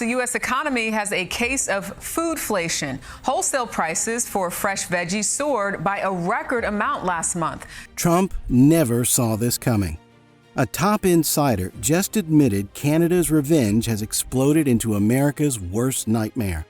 The U.S. economy has a case of foodflation. Wholesale prices for fresh veggies soared by a record amount last month. Trump never saw this coming. A top insider just admitted Canada's revenge has exploded into America's worst nightmare.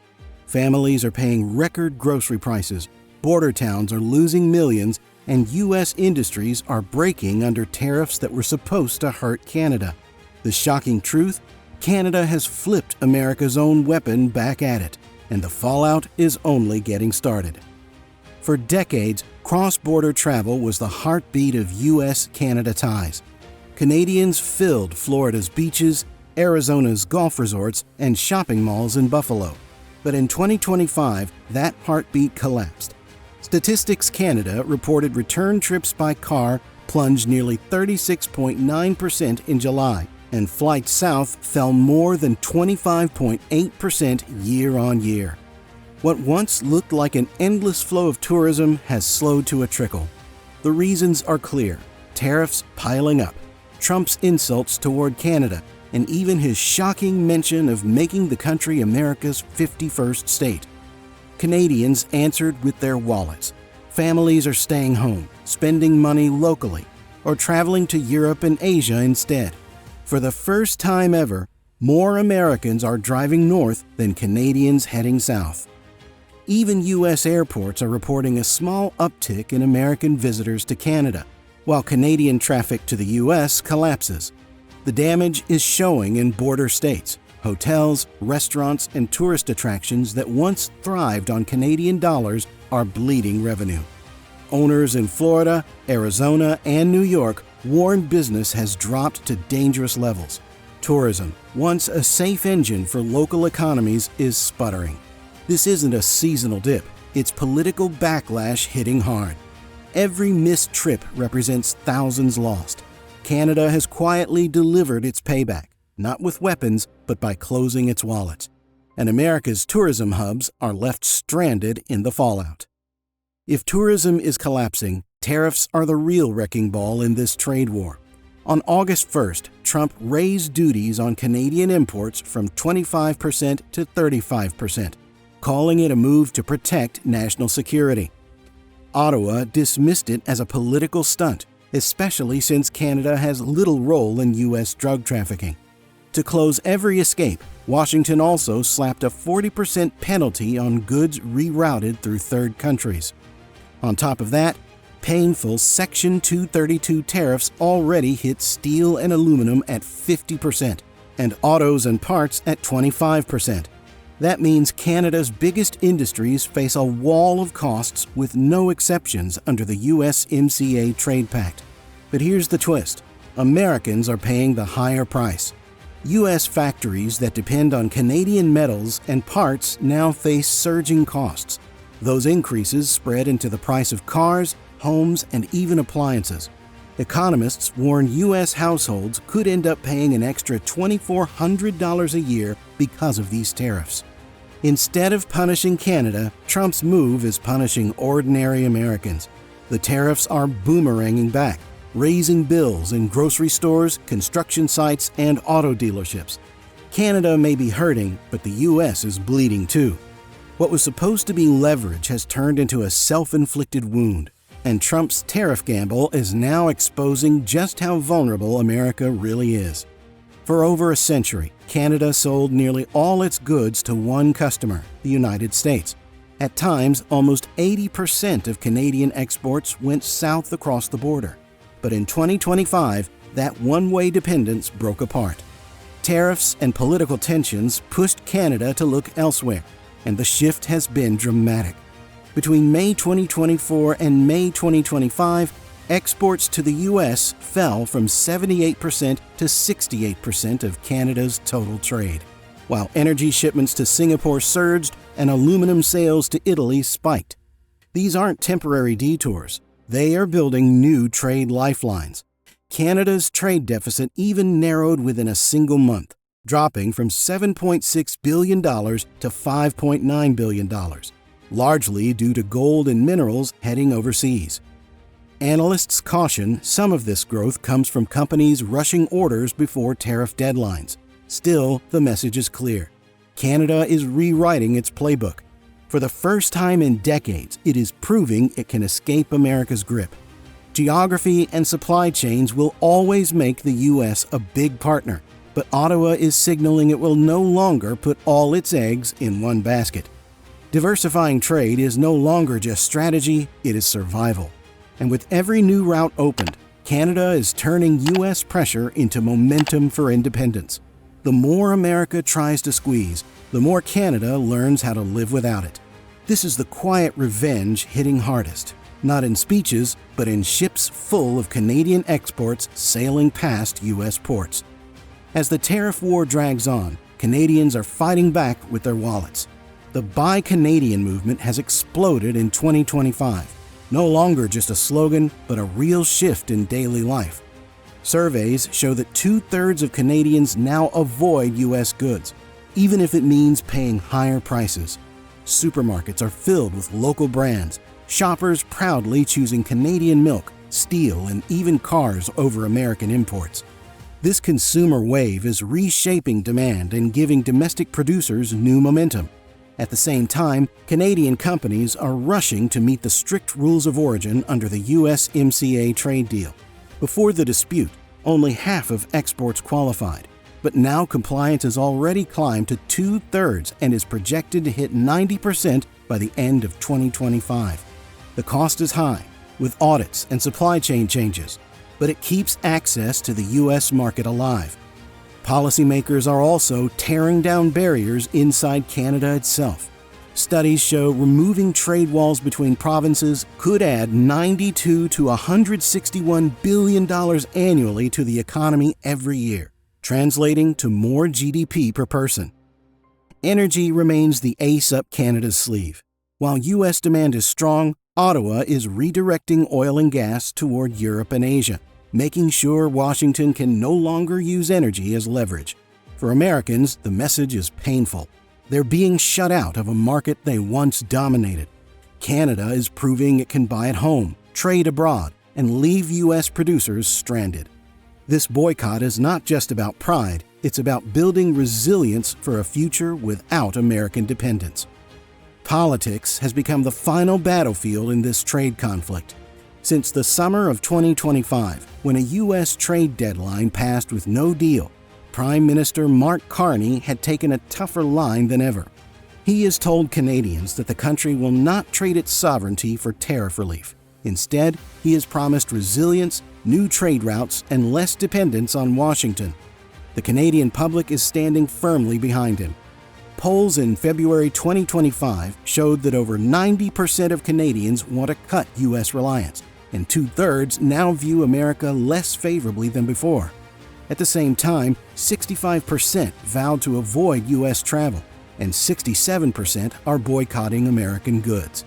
Families are paying record grocery prices, border towns are losing millions, and U.S. industries are breaking under tariffs that were supposed to hurt Canada. The shocking truth? Canada has flipped America's own weapon back at it, and the fallout is only getting started. For decades, cross-border travel was the heartbeat of U.S.-Canada ties. Canadians filled Florida's beaches, Arizona's golf resorts, and shopping malls in Buffalo. But in 2025, that heartbeat collapsed. Statistics Canada reported return trips by car plunged nearly 36.9% in July, and flights south fell more than 25.8% year-on-year. What once looked like an endless flow of tourism has slowed to a trickle. The reasons are clear: tariffs piling up, Trump's insults toward Canada, and even his shocking mention of making the country America's 51st state. Canadians answered with their wallets. Families are staying home, spending money locally, or traveling to Europe and Asia instead. For the first time ever, more Americans are driving north than Canadians heading south. Even U.S. airports are reporting a small uptick in American visitors to Canada, while Canadian traffic to the U.S. collapses. The damage is showing in border states. Hotels, restaurants, and tourist attractions that once thrived on Canadian dollars are bleeding revenue. Owners in Florida, Arizona, and New York warn business has dropped to dangerous levels. Tourism, once a safe engine for local economies, is sputtering. This isn't a seasonal dip, it's political backlash hitting hard. Every missed trip represents thousands lost. Canada has quietly delivered its payback, not with weapons, but by closing its wallets. And America's tourism hubs are left stranded in the fallout. If tourism is collapsing, tariffs are the real wrecking ball in this trade war. On August 1st, Trump raised duties on Canadian imports from 25% to 35%, calling it a move to protect national security. Ottawa dismissed it as a political stunt, especially since Canada has little role in U.S. drug trafficking. To close every escape, Washington also slapped a 40% penalty on goods rerouted through third countries. On top of that, painful Section 232 tariffs already hit steel and aluminum at 50%, and autos and parts at 25%. That means Canada's biggest industries face a wall of costs with no exceptions under the USMCA Trade Pact. But here's the twist: Americans are paying the higher price. U.S. factories that depend on Canadian metals and parts now face surging costs. Those increases spread into the price of cars, homes, and even appliances. Economists warn U.S. households could end up paying an extra $2,400 a year because of these tariffs. Instead of punishing Canada, Trump's move is punishing ordinary Americans. The tariffs are boomeranging back, raising bills in grocery stores, construction sites, and auto dealerships. Canada may be hurting, but the U.S. is bleeding too. What was supposed to be leverage has turned into a self-inflicted wound, and Trump's tariff gamble is now exposing just how vulnerable America really is. For over a century, Canada sold nearly all its goods to one customer, the United States. At times, almost 80% of Canadian exports went south across the border. But in 2025, that one-way dependence broke apart. Tariffs and political tensions pushed Canada to look elsewhere, and the shift has been dramatic. Between May 2024 and May 2025, exports to the U.S. fell from 78% to 68% of Canada's total trade, while energy shipments to Singapore surged and aluminum sales to Italy spiked. These aren't temporary detours. They are building new trade lifelines. Canada's trade deficit even narrowed within a single month, dropping from $7.6 billion to $5.9 billion, largely due to gold and minerals heading overseas. Analysts caution some of this growth comes from companies rushing orders before tariff deadlines. Still, the message is clear. Canada is rewriting its playbook. For the first time in decades, it is proving it can escape America's grip. Geography and supply chains will always make the U.S. a big partner, but Ottawa is signaling it will no longer put all its eggs in one basket. Diversifying trade is no longer just strategy, it is survival. And with every new route opened, Canada is turning U.S. pressure into momentum for independence. The more America tries to squeeze, the more Canada learns how to live without it. This is the quiet revenge hitting hardest, not in speeches, but in ships full of Canadian exports sailing past U.S. ports. As the tariff war drags on, Canadians are fighting back with their wallets. The Buy Canadian movement has exploded in 2025, no longer just a slogan, but a real shift in daily life. Surveys show that 2/3 of Canadians now avoid U.S. goods, even if it means paying higher prices. Supermarkets are filled with local brands, shoppers proudly choosing Canadian milk, steel, and even cars over American imports. This consumer wave is reshaping demand and giving domestic producers new momentum. At the same time, Canadian companies are rushing to meet the strict rules of origin under the USMCA trade deal. Before the dispute, only half of exports qualified, but now compliance has already climbed to 2/3 and is projected to hit 90% by the end of 2025. The cost is high, with audits and supply chain changes, but it keeps access to the U.S. market alive. Policymakers are also tearing down barriers inside Canada itself. Studies show removing trade walls between provinces could add $92 to $161 billion annually to the economy every year, translating to more GDP per person. Energy remains the ace up Canada's sleeve. While U.S. demand is strong, Ottawa is redirecting oil and gas toward Europe and Asia, making sure Washington can no longer use energy as leverage. For Americans, the message is painful. They're being shut out of a market they once dominated. Canada is proving it can buy at home, trade abroad, and leave U.S. producers stranded. This boycott is not just about pride, it's about building resilience for a future without American dependence. Politics has become the final battlefield in this trade conflict. Since the summer of 2025, when a U.S. trade deadline passed with no deal, Prime Minister Mark Carney had taken a tougher line than ever. He has told Canadians that the country will not trade its sovereignty for tariff relief. Instead, he has promised resilience, new trade routes, and less dependence on Washington. The Canadian public is standing firmly behind him. Polls in February 2025 showed that over 90% of Canadians want to cut U.S. reliance, and 2/3 now view America less favorably than before. At the same time, 65% vowed to avoid U.S. travel, and 67% are boycotting American goods.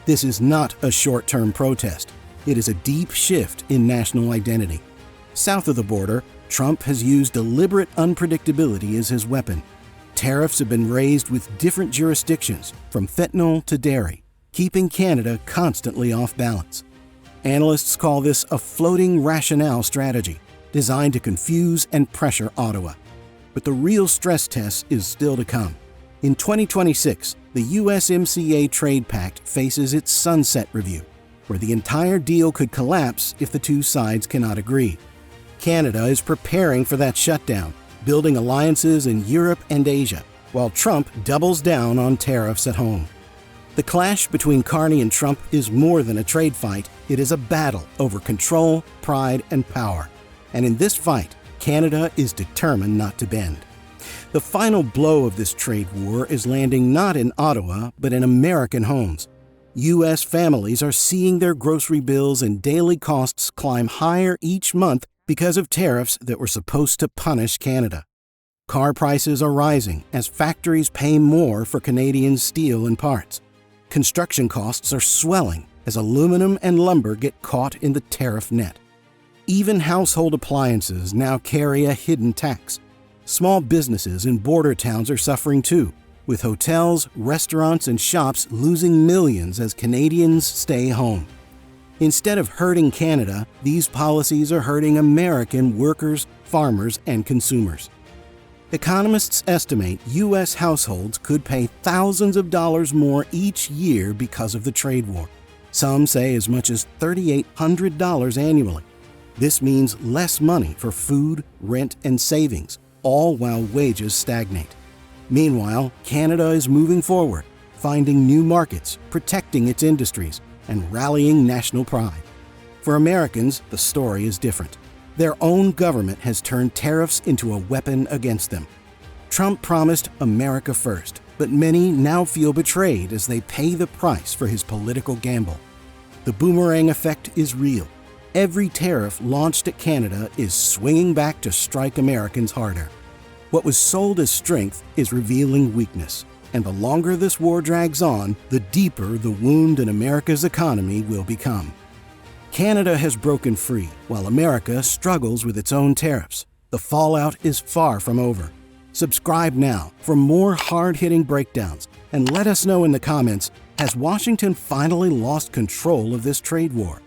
This is not a short-term protest. It is a deep shift in national identity. South of the border, Trump has used deliberate unpredictability as his weapon. Tariffs have been raised with different jurisdictions, from fentanyl to dairy, keeping Canada constantly off balance. Analysts call this a floating rationale strategy, designed to confuse and pressure Ottawa. But the real stress test is still to come. In 2026, the USMCA trade pact faces its sunset review, where the entire deal could collapse if the two sides cannot agree. Canada is preparing for that shutdown, building alliances in Europe and Asia, while Trump doubles down on tariffs at home. The clash between Carney and Trump is more than a trade fight, it is a battle over control, pride, and power. And in this fight, Canada is determined not to bend. The final blow of this trade war is landing not in Ottawa, but in American homes. U.S. families are seeing their grocery bills and daily costs climb higher each month because of tariffs that were supposed to punish Canada. Car prices are rising as factories pay more for Canadian steel and parts. Construction costs are swelling as aluminum and lumber get caught in the tariff net. Even household appliances now carry a hidden tax. Small businesses in border towns are suffering too, with hotels, restaurants, and shops losing millions as Canadians stay home. Instead of hurting Canada, these policies are hurting American workers, farmers, and consumers. Economists estimate U.S. households could pay thousands of dollars more each year because of the trade war. Some say as much as $3,800 annually. This means less money for food, rent, and savings, all while wages stagnate. Meanwhile, Canada is moving forward, finding new markets, protecting its industries, and rallying national pride. For Americans, the story is different. Their own government has turned tariffs into a weapon against them. Trump promised America first, but many now feel betrayed as they pay the price for his political gamble. The boomerang effect is real. Every tariff launched at Canada is swinging back to strike Americans harder. What was sold as strength is revealing weakness, and the longer this war drags on, the deeper the wound in America's economy will become. Canada has broken free, while America struggles with its own tariffs. The fallout is far from over. Subscribe now for more hard-hitting breakdowns, and let us know in the comments, has Washington finally lost control of this trade war?